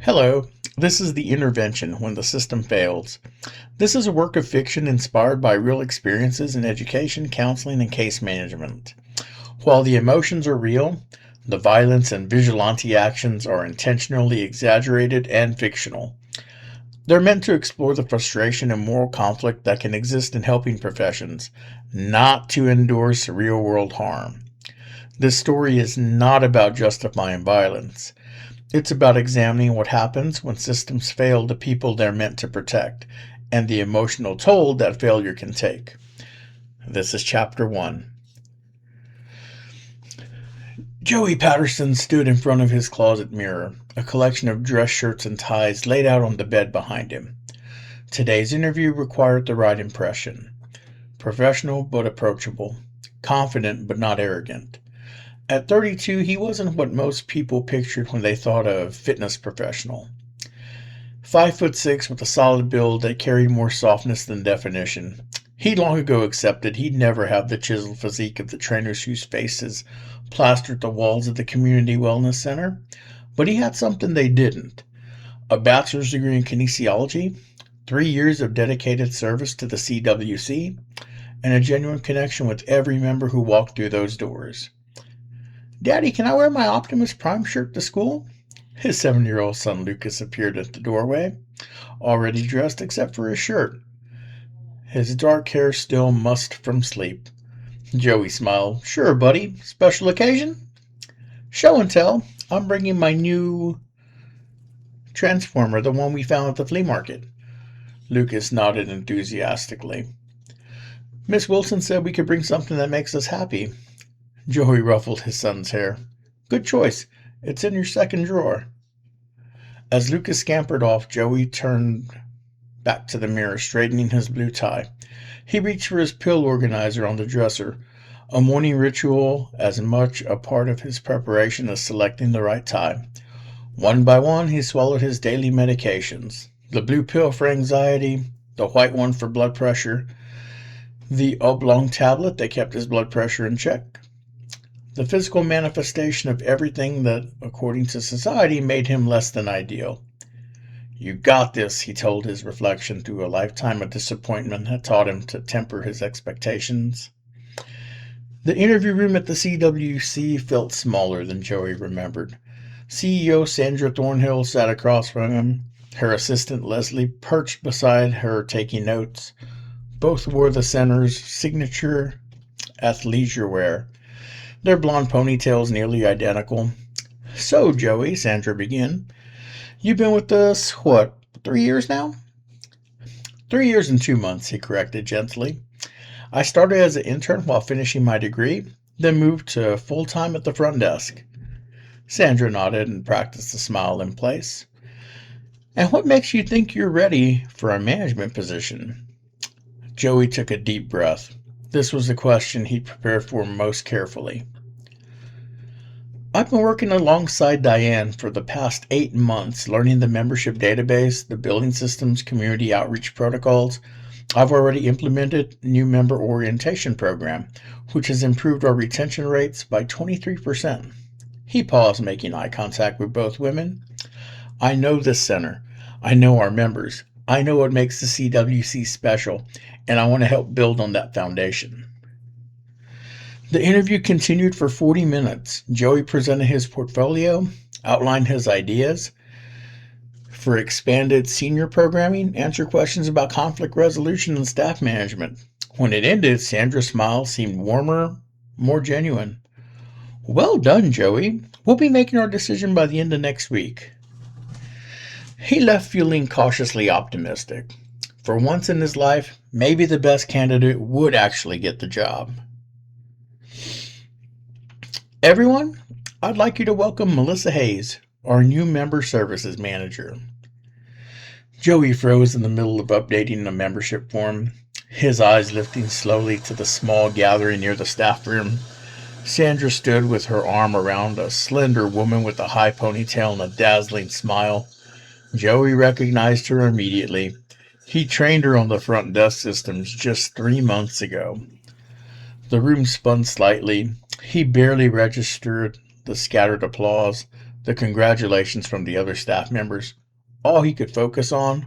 Hello, this is The Intervention When the System Fails. This is a work of fiction inspired by real experiences in education, counseling, and case management. While the emotions are real, the violence and vigilante actions are intentionally exaggerated and fictional. They're meant to explore the frustration and moral conflict that can exist in helping professions, not to endorse real world harm. This story is not about justifying violence. It's about examining what happens when systems fail the people they're meant to protect and the emotional toll that failure can take. This is Chapter 1. Joey Patterson stood in front of his closet mirror, a collection of dress shirts and ties laid out on the bed behind him. Today's interview required the right impression. Professional but approachable, confident but not arrogant. At 32, he wasn't what most people pictured when they thought of fitness professional. 5'6" with a solid build that carried more softness than definition. He'd long ago accepted he'd never have the chiseled physique of the trainers whose faces plastered the walls of the community wellness center, but he had something they didn't. A bachelor's degree in kinesiology, 3 years of dedicated service to the CWC, and a genuine connection with every member who walked through those doors. "Daddy, can I wear my Optimus Prime shirt to school?" His 7-year-old son Lucas appeared at the doorway, already dressed except for his shirt, his dark hair still mussed from sleep. Joey smiled. "Sure, buddy. Special occasion?" "Show and tell. I'm bringing my new Transformer, the one we found at the flea market." Lucas nodded enthusiastically. "Miss Wilson said we could bring something that makes us happy." Joey ruffled his son's hair. "Good choice. It's in your second drawer." As Lucas scampered off, Joey turned back to the mirror, straightening his blue tie. He reached for his pill organizer on the dresser, a morning ritual as much a part of his preparation as selecting the right tie. One by one, he swallowed his daily medications. The blue pill for anxiety, the white one for blood pressure, the oblong tablet that kept his blood pressure in check. The physical manifestation of everything that, according to society, made him less than ideal. "You got this," he told his reflection through a lifetime of disappointment had taught him to temper his expectations. The interview room at the CWC felt smaller than Joey remembered. CEO Sandra Thornhill sat across from him, her assistant Leslie perched beside her taking notes. Both wore the center's signature athleisure wear, their blonde ponytails nearly identical. "So, Joey," Sandra began, "you've been with us, 3 years now?" 3 years and 2 months, he corrected gently. "I started as an intern while finishing my degree, then moved to full-time at the front desk." Sandra nodded and practiced a smile in place. "And what makes you think you're ready for a management position?" Joey took a deep breath. This was the question he'd prepared for most carefully. "I've been working alongside Diane for the past 8 months, learning the membership database, the billing systems, community outreach protocols. I've already implemented a new member orientation program, which has improved our retention rates by 23%. He paused, making eye contact with both women. "I know this center. I know our members. I know what makes the CWC special, and I want to help build on that foundation." The interview continued for 40 minutes. Joey presented his portfolio, outlined his ideas for expanded senior programming, answered questions about conflict resolution and staff management. When it ended, Sandra's smile seemed warmer, more genuine. "Well done, Joey. We'll be making our decision by the end of next week." He left feeling cautiously optimistic. For once in his life, maybe the best candidate would actually get the job. "Everyone, I'd like you to welcome Melissa Hayes, our new member services manager." Joey froze in the middle of updating a membership form, his eyes lifting slowly to the small gathering near the staff room. Sandra stood with her arm around a slender woman with a high ponytail and a dazzling smile. Joey recognized her immediately. He trained her on the front desk systems just 3 months ago. The room spun slightly. He barely registered the scattered applause. the congratulations from the other staff members. All he could focus on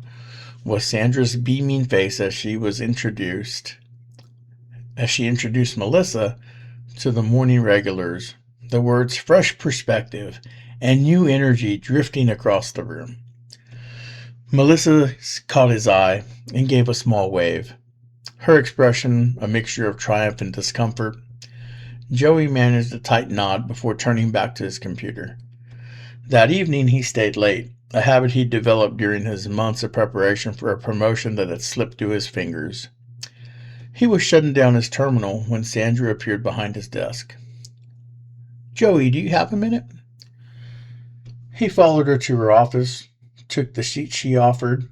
was Sandra's beaming face as she introduced Melissa to the morning regulars, the words fresh perspective and new energy drifting across the room. Melissa caught his eye and gave a small wave, her expression a mixture of triumph and discomfort. Joey managed a tight nod before turning back to his computer. That evening he stayed late, a habit he'd developed during his months of preparation for a promotion that had slipped through his fingers. He was shutting down his terminal when Sandra appeared behind his desk. "Joey, do you have a minute?" He followed her to her office, took the sheet she offered.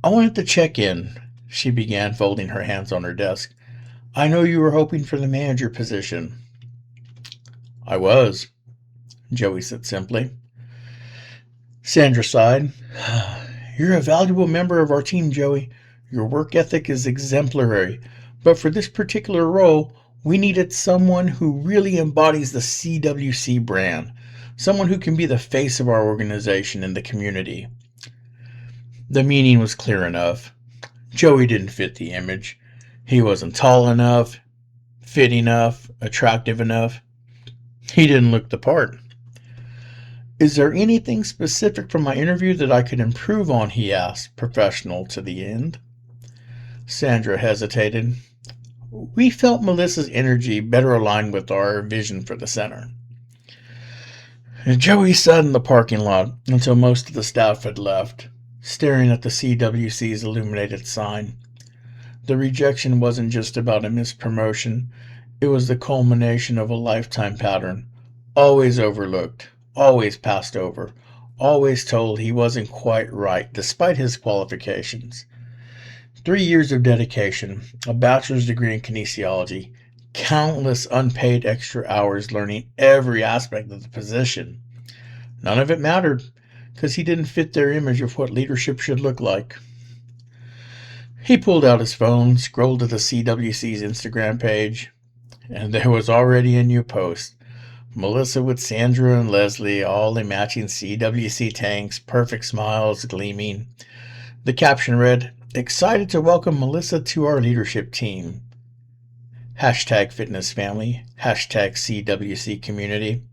"I wanted to check in," she began, folding her hands on her desk. "I know you were hoping for the manager position." "I was," Joey said simply. Sandra sighed. "You're a valuable member of our team, Joey. Your work ethic is exemplary, but for this particular role, we needed someone who really embodies the CWC brand, someone who can be the face of our organization and the community." The meaning was clear enough. Joey didn't fit the image. He wasn't tall enough, fit enough, attractive enough. He didn't look the part. "Is there anything specific from my interview that I could improve on?" he asked, professional to the end. Sandra hesitated. "We felt Melissa's energy better aligned with our vision for the center." Joey sat in the parking lot until most of the staff had left, staring at the CWC's illuminated sign. The rejection wasn't just about a missed promotion. It was the culmination of a lifetime pattern. Always overlooked, always passed over, always told he wasn't quite right despite his qualifications. 3 years of dedication, a bachelor's degree in kinesiology, countless unpaid extra hours learning every aspect of the position. None of it mattered, because he didn't fit their image of what leadership should look like. He pulled out his phone, scrolled to the CWC's Instagram page, and there was already a new post. Melissa with Sandra and Leslie, all in matching CWC tanks, perfect smiles gleaming. The caption read, "Excited to welcome Melissa to our leadership team. #FitnessFamily, #CWC community."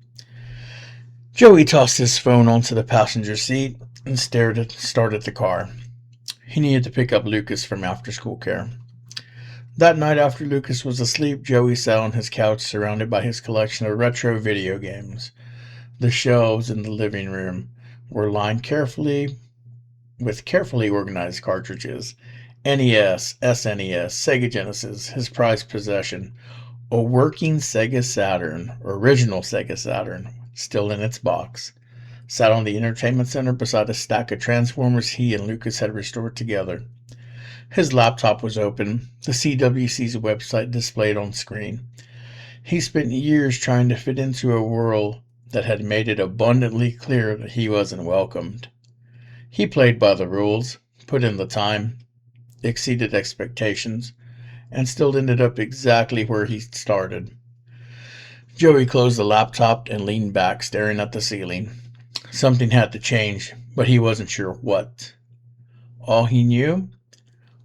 Joey tossed his phone onto the passenger seat and started the car. He needed to pick up Lucas from after-school care. That night after Lucas was asleep, Joey sat on his couch surrounded by his collection of retro video games. The shelves in the living room were lined with carefully organized cartridges. NES, SNES, Sega Genesis, his prized possession. A working Sega Saturn, original Sega Saturn, still in its box, sat on the entertainment center beside a stack of Transformers he and Lucas had restored together. His laptop was open, the CWC's website displayed on screen. He spent years trying to fit into a world that had made it abundantly clear that he wasn't welcomed. He played by the rules, put in the time, exceeded expectations, and still ended up exactly where he started. Joey closed the laptop and leaned back, staring at the ceiling. Something had to change, but he wasn't sure what. All he knew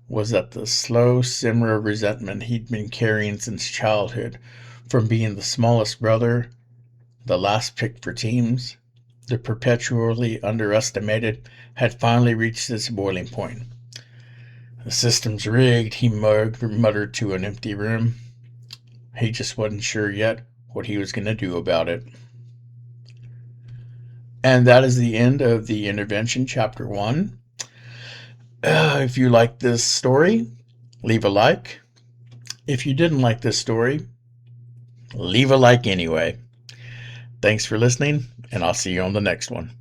was that the slow simmer of resentment he'd been carrying since childhood, from being the smallest brother, the last pick for teams, the perpetually underestimated, had finally reached its boiling point. "The system's rigged," he muttered to an empty room. He just wasn't sure yet what he was going to do about it. And that is the end of the intervention, chapter 1. If you like this story, leave a like. If you didn't like this story, leave a like anyway. Thanks for listening, and I'll see you on the next one.